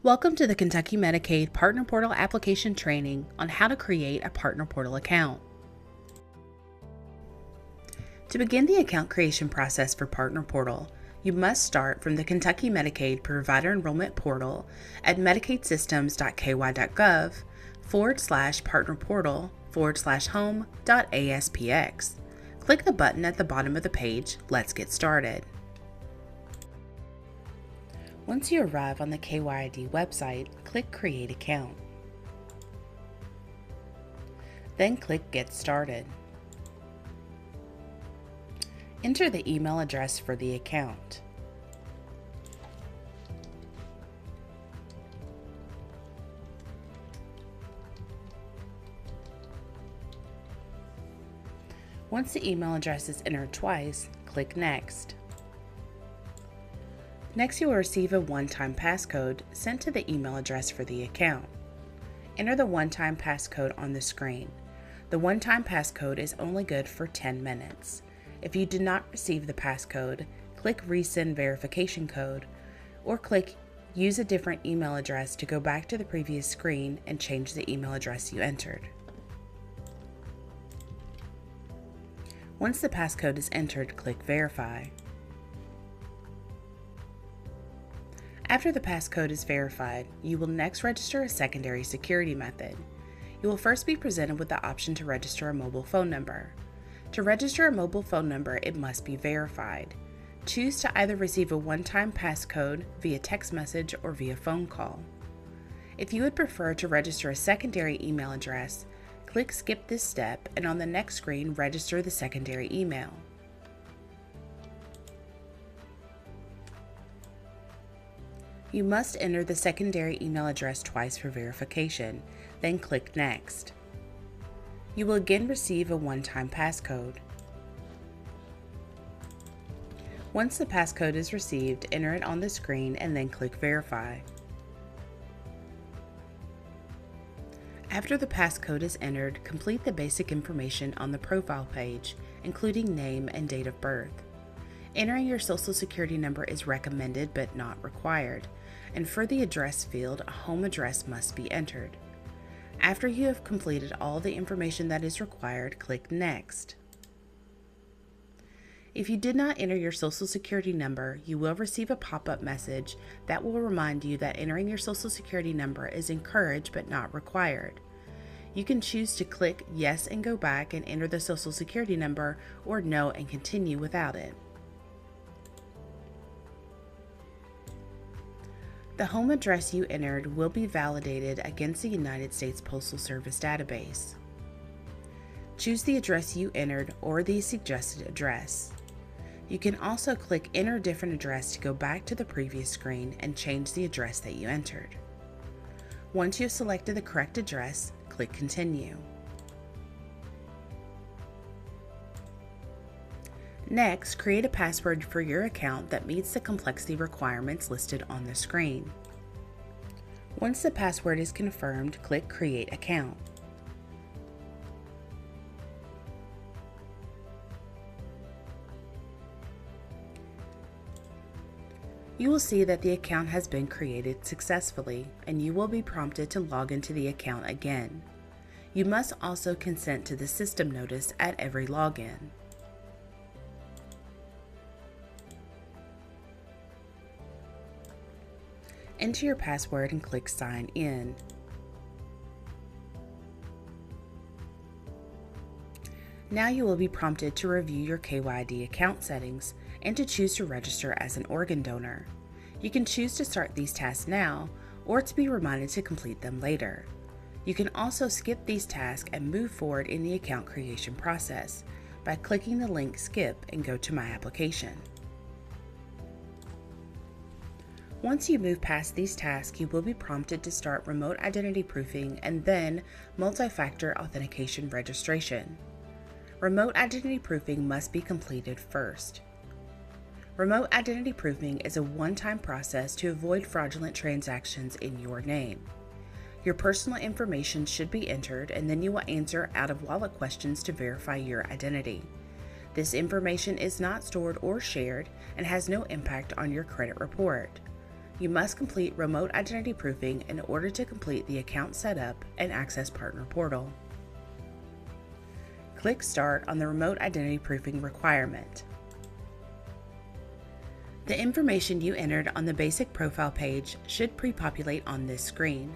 Welcome to the Kentucky Medicaid Partner Portal application training on how to create a Partner Portal account. To begin the account creation process for Partner Portal, you must start from the Kentucky Medicaid Provider Enrollment Portal at medicaidsystems.ky.gov/partnerportal/home.aspx. Click the button at the bottom of the page, Let's Get Started. Once you arrive on the KYID website, click Create Account. Then click Get Started. Enter the email address for the account. Once the email address is entered twice, click Next. Next, you will receive a one-time passcode sent to the email address for the account. Enter the one-time passcode on the screen. The one-time passcode is only good for 10 minutes. If you did not receive the passcode, click Resend Verification Code or click Use a different email address to go back to the previous screen and change the email address you entered. Once the passcode is entered, click Verify. After the passcode is verified, you will next register a secondary security method. You will first be presented with the option to register a mobile phone number. To register a mobile phone number, it must be verified. Choose to either receive a one-time passcode via text message or via phone call. If you would prefer to register a secondary email address, click Skip this step and on the next screen register the secondary email. You must enter the secondary email address twice for verification, then click Next. You will again receive a one-time passcode. Once the passcode is received, enter it on the screen and then click Verify. After the passcode is entered, complete the basic information on the profile page, including name and date of birth. Entering your Social Security number is recommended but not required, and for the address field, a home address must be entered. After you have completed all the information that is required, click Next. If you did not enter your Social Security number, you will receive a pop-up message that will remind you that entering your Social Security number is encouraged but not required. You can choose to click Yes and go back and enter the Social Security number, or No and continue without it. The home address you entered will be validated against the United States Postal Service database. Choose the address you entered or the suggested address. You can also click Enter a different address to go back to the previous screen and change the address that you entered. Once you have selected the correct address, click Continue. Next, create a password for your account that meets the complexity requirements listed on the screen. Once the password is confirmed, click Create Account. You will see that the account has been created successfully, and you will be prompted to log into the account again. You must also consent to the system notice at every login. Enter your password and click Sign In. Now you will be prompted to review your KYID account settings and to choose to register as an organ donor. You can choose to start these tasks now or to be reminded to complete them later. You can also skip these tasks and move forward in the account creation process by clicking the link Skip and go to My Application. Once you move past these tasks, you will be prompted to start remote identity proofing and then multi-factor authentication registration. Remote identity proofing must be completed first. Remote identity proofing is a one-time process to avoid fraudulent transactions in your name. Your personal information should be entered, and then you will answer out-of-wallet questions to verify your identity. This information is not stored or shared and has no impact on your credit report. You must complete remote identity proofing in order to complete the account setup and access Partner Portal. Click Start on the remote identity proofing requirement. The information you entered on the basic profile page should pre-populate on this screen.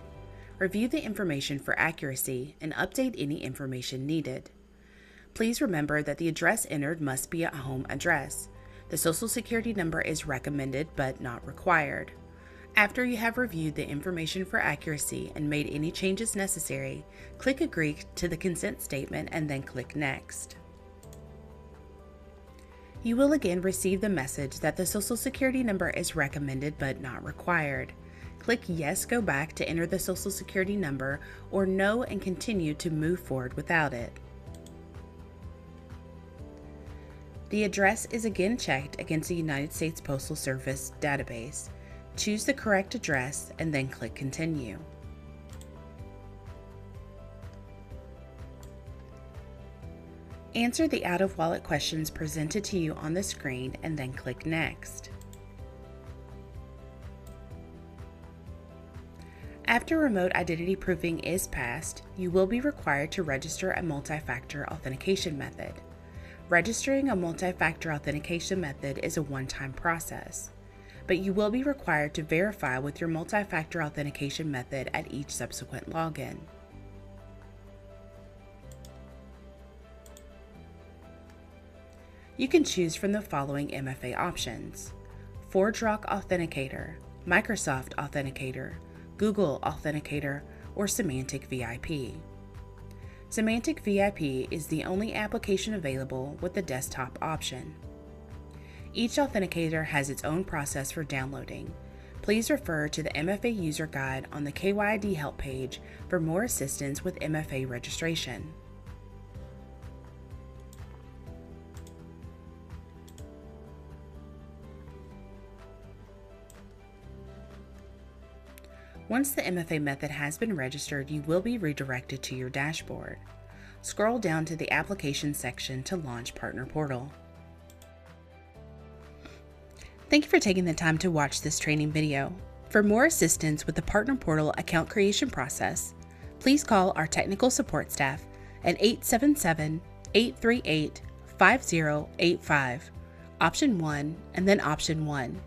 Review the information for accuracy and update any information needed. Please remember that the address entered must be a home address. The Social Security number is recommended but not required. After you have reviewed the information for accuracy and made any changes necessary, click Agree to the consent statement and then click Next. You will again receive the message that the Social Security number is recommended but not required. Click Yes, go back to enter the Social Security number, or No and continue to move forward without it. The address is again checked against the United States Postal Service database. Choose the correct address and then click Continue. Answer the out-of-wallet questions presented to you on the screen and then click Next. After remote identity proofing is passed, you will be required to register a multi-factor authentication method. Registering a multi-factor authentication method is a one-time process, but you will be required to verify with your multi-factor authentication method at each subsequent login. You can choose from the following MFA options: ForgeRock Authenticator, Microsoft Authenticator, Google Authenticator, or Symantec VIP. Symantec VIP is the only application available with the desktop option. Each authenticator has its own process for downloading. Please refer to the MFA user guide on the KYID help page for more assistance with MFA registration. Once the MFA method has been registered, you will be redirected to your dashboard. Scroll down to the Application section to launch Partner Portal. Thank you for taking the time to watch this training video. For more assistance with the Partner Portal account creation process, please call our technical support staff at 877-838-5085, option 1, and then option 1.